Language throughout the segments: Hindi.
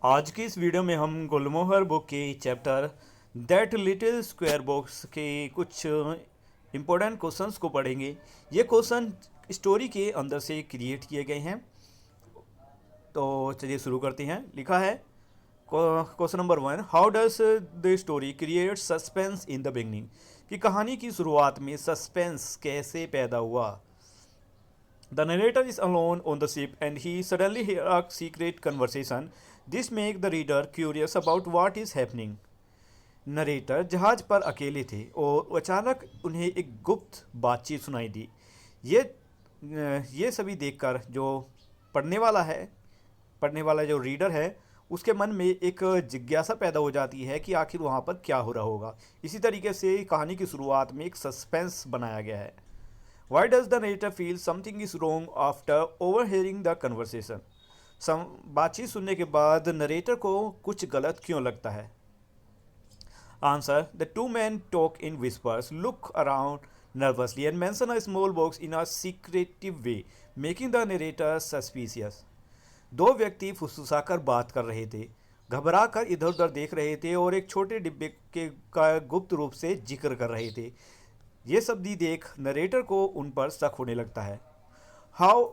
आज की इस वीडियो में हम गुलमोहर बुक के chapter that little square box के कुछ इम्पोर्टेंट क्वेश्चंस को पढ़ेंगे। ये क्वेश्चन स्टोरी के अंदर से क्रिएट किए गए हैं। तो चलिए शुरू करते हैं। लिखा है question number 1, how does the story create suspense in the beginning, कि कहानी की शुरुआत में सस्पेंस कैसे पैदा हुआ। The narrator is alone on the ship and he suddenly hears a secret conversation. This makes the reader curious about what is happening. Narrator जहाज पर अकेले थे और अचानक उन्हें एक गुप्त बातचीत सुनाई दी। ये सभी देखकर जो पढ़ने वाला जो रीडर है उसके मन में एक जिज्ञासा पैदा हो जाती है कि आखिर वहाँ पर क्या हो रहा होगा। इसी तरीके से कहानी की शुरुआत में एक सस्पेंस बनाया गया है। Why does the narrator feel something is wrong after overhearing the conversation? बातचीत सुनने के बाद नरेटर को कुछ गलत क्यों लगता है? Answer: The two men talk in whispers, look around nervously, and mention a small box in a secretive way, making the narrator suspicious. दो व्यक्ति फुसफुसाकर बात कर रहे थे, घबरा कर इधर उधर देख रहे थे और एक छोटे डिब्बे का गुप्त रूप से जिक्र कर रहे थे। ये सब देख नरेटर को उन पर शक होने लगता है। How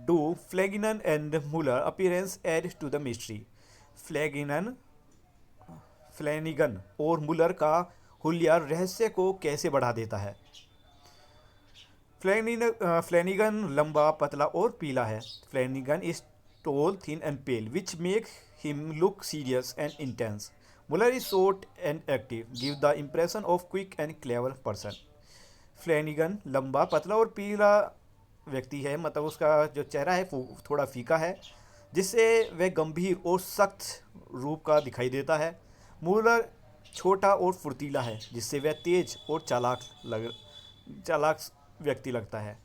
do Flanagan and Muller appearance add to the mystery? Flanagan और मुलर का हुलिया रहस्य को कैसे बढ़ा देता है? फ्लैनिगन लंबा, पतला और पीला है। फ्लैनिगन is tall, thin and pale, which make him look serious and intense. Muller is short and active, give the impression of quick and clever person. फ्लैनिगन लंबा, पतला और पीला व्यक्ति है, मतलब उसका जो चेहरा है वो थोड़ा फीका है, जिससे वह गंभीर और सख्त रूप का दिखाई देता है। मूलर छोटा और फुर्तीला है, जिससे वह तेज और चालाक व्यक्ति लगता है।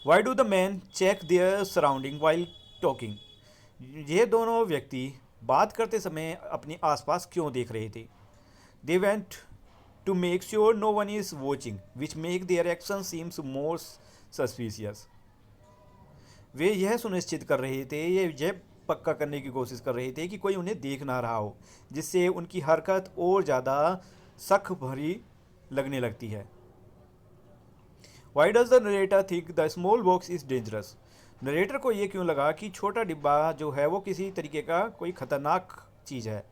Why do the man check their surrounding while talking? ये दोनों व्यक्ति बात करते समय अपने आसपास क्यों देख रहे थे? They went to make sure no one is watching, which make their action seems more suspicious. वे यह सुनिश्चित कर रहे थे, यह पक्का करने की कोशिश कर रहे थे कि कोई उन्हें देख ना रहा हो, जिससे उनकी हरकत और ज़्यादा शक भरी लगने लगती है। Why does the narrator think the small box is dangerous? Narrator को ये क्यों लगा कि छोटा डिब्बा जो है वो किसी तरीके का कोई खतरनाक चीज़ है?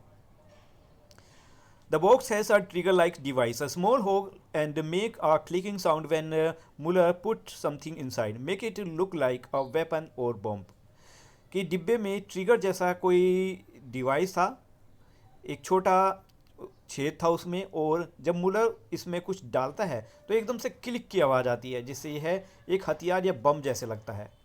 The box has a trigger-like device, a small hole, and make a clicking sound when Muller put something inside, make it look like a weapon or bomb. कि डिब्बे में ट्रिगर जैसा कोई डिवाइस था, एक छोटा छेद था उसमें, और जब मुलर इसमें कुछ डालता है तो एकदम से क्लिक की आवाज़ आती है, जिससे यह एक हथियार या बम जैसे लगता है।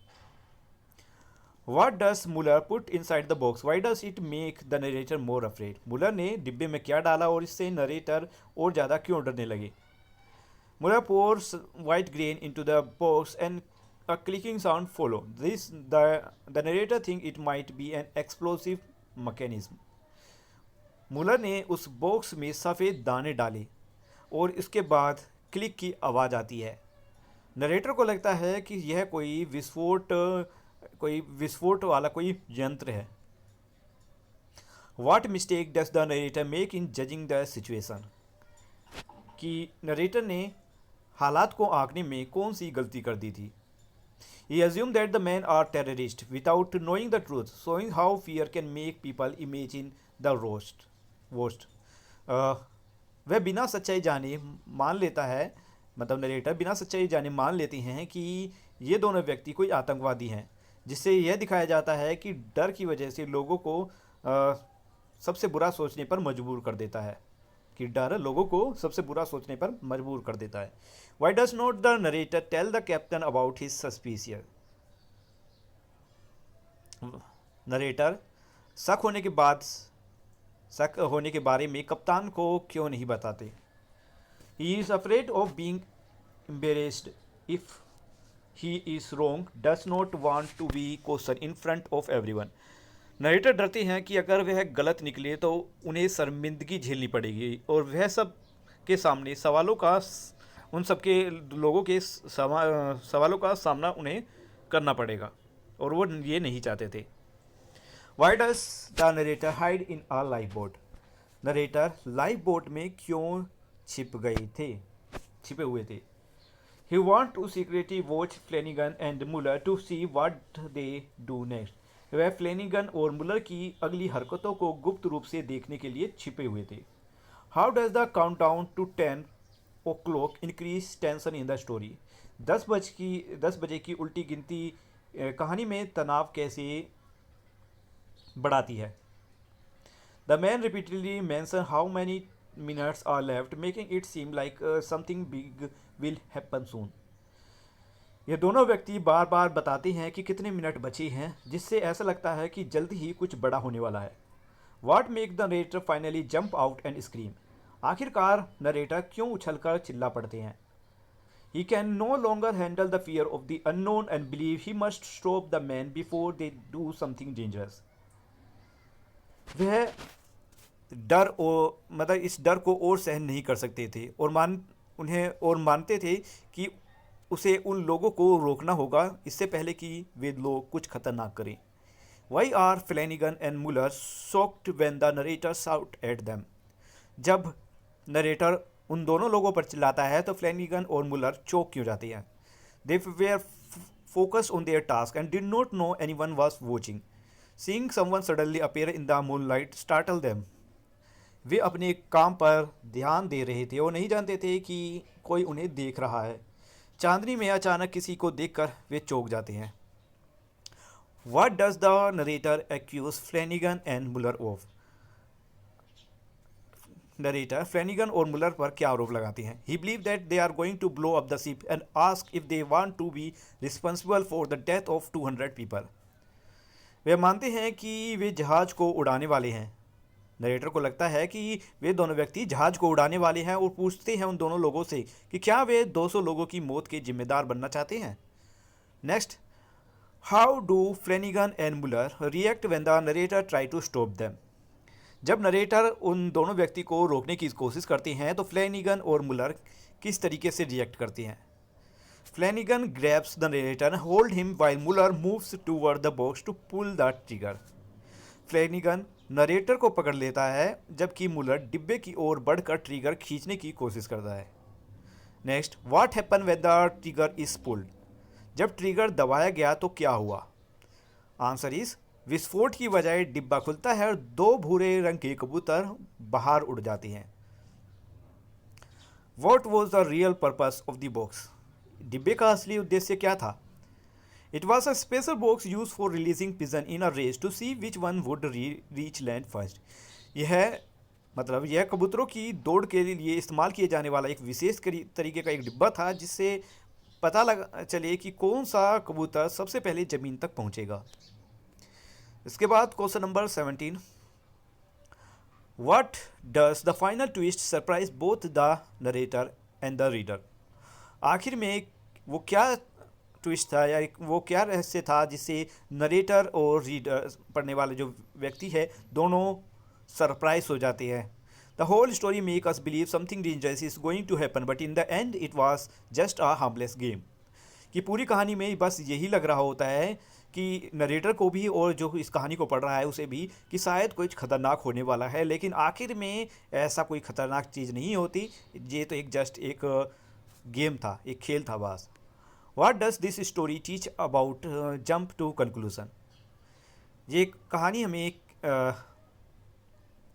What does Muller put inside the box? Why does it make the narrator more afraid? मुलर ने डिब्बे में क्या डाला और इससे नरेटर और ज़्यादा क्यों डरने लगे? Muller pours white grain into the box and a clicking sound follow. The narrator think it might be an explosive mechanism. मुलर ने उस बॉक्स में सफ़ेद दाने डाले और इसके बाद क्लिक की आवाज़ आती है। नरेटर को लगता है कि यह कोई विस्फोट वाला कोई यंत्र है। What mistake does the narrator make in judging the situation? कि नरेटर ने हालात को आंकने में कौन सी गलती कर दी थी? He assumed that the men are terrorists without knowing the truth, showing how fear can make people imagine the worst. वह बिना सच्चाई जाने मान लेता है, मतलब नरेटर बिना सच्चाई जाने मान लेते हैं कि ये दोनों व्यक्ति कोई आतंकवादी हैं, जिससे यह दिखाया जाता है कि डर की वजह से लोगों को सबसे बुरा सोचने पर मजबूर कर देता है, कि डर लोगों को सबसे बुरा सोचने पर मजबूर कर देता है। Why does not the narrator tell the captain about his suspicious? Narrator शक होने के बारे में कप्तान को क्यों नहीं बताते? He is afraid of being embarrassed if he is wrong, does not want to be questioned in front of everyone. Narrator डरते हैं कि अगर वह गलत निकले तो उन्हें शर्मिंदगी झेलनी पड़ेगी और वह सब के सामने उन सब के लोगों के सवालों का सामना उन्हें करना पड़ेगा, और वो ये नहीं चाहते थे। Why does the narrator hide in a life boat? Narrator life boat में क्यों छिपे हुए थे? He want to secretly watch Flanagan and Muller to see what they do next. वह फ्लेनिगन और मुलर की अगली हरकतों को गुप्त रूप से देखने के लिए छिपे हुए थे. How does the countdown to 10 o'clock increase tension in the story? 10 बजे की उल्टी गिनती कहानी में तनाव कैसे बढ़ाती है? The man repeatedly mentioned how many minutes are left, making it seem like something big will happen soon. ये दोनों व्यक्ति बार बार बताते हैं कि कितने मिनट बचे हैं, जिससे ऐसा लगता है कि जल्द ही कुछ बड़ा होने वाला है. What make the narrator finally jump out and scream? आखिरकार नरेटर क्यों उछलकर चिल्ला पड़ते हैं? He can no longer handle the fear of the unknown and believe he must stop the men before they do something dangerous. वह इस डर को और सहन नहीं कर सकते थे और मानते थे कि उसे उन लोगों को रोकना होगा इससे पहले कि वे लोग कुछ खतरनाक करें. Why are Flanagan and Muller shocked when the narrator shout at them? जब नरेटर उन दोनों लोगों पर चिल्लाता है तो फ्लैनिगन और मुलर चौंक क्यों जाते हैं? They were focused on their task and did not know anyone was watching. Seeing someone suddenly appear in the moonlight startled them. वे अपने काम पर ध्यान दे रहे थे और नहीं जानते थे कि कोई उन्हें देख रहा है. चांदनी में अचानक किसी को देखकर वे चौंक जाते हैं. What does the narrator accuse Flanagan and Muller of? Narrator फ्लैनिगन और मुलर पर क्या आरोप लगाते हैं? He believed that they are going to blow up the ship and asked if they want to be responsible for the death of 200 people. वे मानते हैं कि वे जहाज को उड़ाने वाले हैं. नरेटर को लगता है कि वे दोनों व्यक्ति जहाज को उड़ाने वाले हैं और पूछते हैं उन दोनों लोगों से कि क्या वे 200 लोगों की मौत के जिम्मेदार बनना चाहते हैं. Next, how do Flanagan and Muller react when the narrator try to stop them? जब नरेटर उन दोनों व्यक्ति को रोकने की कोशिश करते हैं तो फ्लैनिगन और मुलर किस तरीके से रिएक्ट करते हैं? Flanagan grabs the narrator hold him while Muller moves toward the box to pull the trigger. Flanagan narrator को पकड़ लेता है जबकि मुलर डिब्बे की ओर बढ़कर ट्रिगर खींचने की कोशिश करता है. Next, what happen when the trigger is pulled? जब ट्रिगर दबाया गया तो क्या हुआ? आंसर इज, विस्फोट की बजाय डिब्बा खुलता है और 2 भूरे रंग के कबूतर बाहर उड़ जाते हैं. What was the real purpose of the box? डिब्बे का असली उद्देश्य क्या था? It was a special box used for releasing pigeon in a race to see which one would reach land first. यह कबूतरों की दौड़ के लिए इस्तेमाल किए जाने वाला एक विशेष तरीके का एक डिब्बा था जिससे पता लगा चले कि कौन सा कबूतर सबसे पहले ज़मीन तक पहुंचेगा. इसके बाद question number 17. What does the final twist surprise both the narrator and the reader? आखिर में वो क्या ट्विस्ट था या वो क्या रहस्य था जिससे नरेटर और रीडर पढ़ने वाले जो व्यक्ति है दोनों सरप्राइज हो जाते हैं. The whole story make us believe something dangerous is going to happen but in the end it was just a harmless game. कि पूरी कहानी में बस यही लग रहा होता है कि नरेटर को भी और जो इस कहानी को पढ़ रहा है उसे भी कि शायद कुछ खतरनाक होने वाला है, लेकिन आखिर में ऐसा कोई खतरनाक चीज़ नहीं होती. ये तो एक गेम था, एक खेल था बस. What does this story teach about jump to conclusion? ये कहानी हमें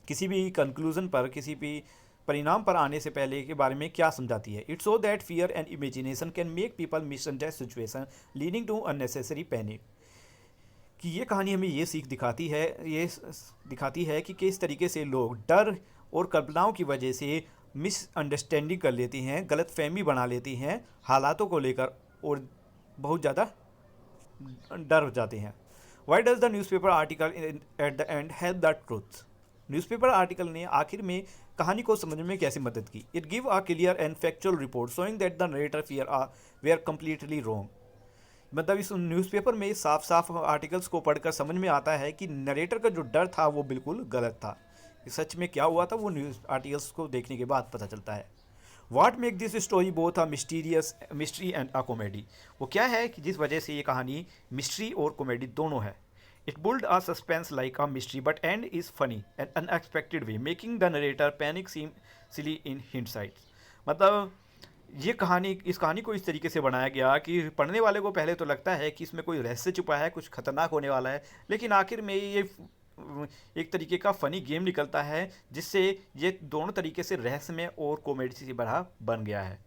किसी भी कंक्लूजन पर, किसी भी परिणाम पर आने से पहले के बारे में क्या समझाती है? It's so that fear and imagination can make people misunderstand situation leading to unnecessary panic. कि ये कहानी हमें ये दिखाती है कि किस तरीके से लोग डर और कल्पनाओं की वजह से मिसअंडरस्टैंडिंग कर लेती हैं, गलत फहमी बना लेती हैं हालातों को लेकर और बहुत ज़्यादा डर हो जाते हैं. Why does the newspaper article at the end help the truth? Newspaper article ने आखिर में कहानी को समझने में कैसे मदद की? It give a clear and factual report showing that the narrator fear were completely wrong. मतलब इस न्यूज़पेपर में साफ साफ आर्टिकल्स को पढ़कर समझ में आता है कि नरेटर का जो डर था वो बिल्कुल गलत था. सच में क्या हुआ था वो न्यूज़ आर्टिकल्स को देखने के बाद पता चलता है. What make this story both a mystery and a comedy? वो क्या है कि जिस वजह से ये कहानी मिस्ट्री और कॉमेडी दोनों है. It built a suspense like a mystery, but end is funny and unexpected way, making the narrator panic seem silly in hindsight. मतलब ये कहानी, इस कहानी को इस तरीके से बनाया गया कि पढ़ने वाले को पहले तो लगता है कि इसमें कोई रहस्य छुपा है, कुछ खतरनाक होने वाला है, लेकिन आखिर में ये एक तरीके का फनी गेम निकलता है, जिससे ये दोनों तरीके से रहस्यमय और कॉमेडी से भरा बन गया है।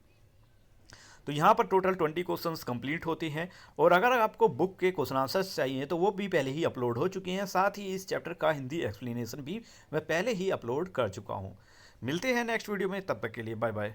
तो यहाँ पर टोटल 20 क्वेश्चंस कंप्लीट होते हैं, और अगर आपको बुक के क्वेश्चन आंसर्स चाहिए तो वो भी पहले ही अपलोड हो चुके हैं। साथ ही इस चैप्टर का हिंदी एक्सप्लेनेशन भी मैं पहले ही अपलोड कर चुका हूँ। मिलते हैं नेक्स्ट वीडियो में, तब तक के लिए बाय बाय।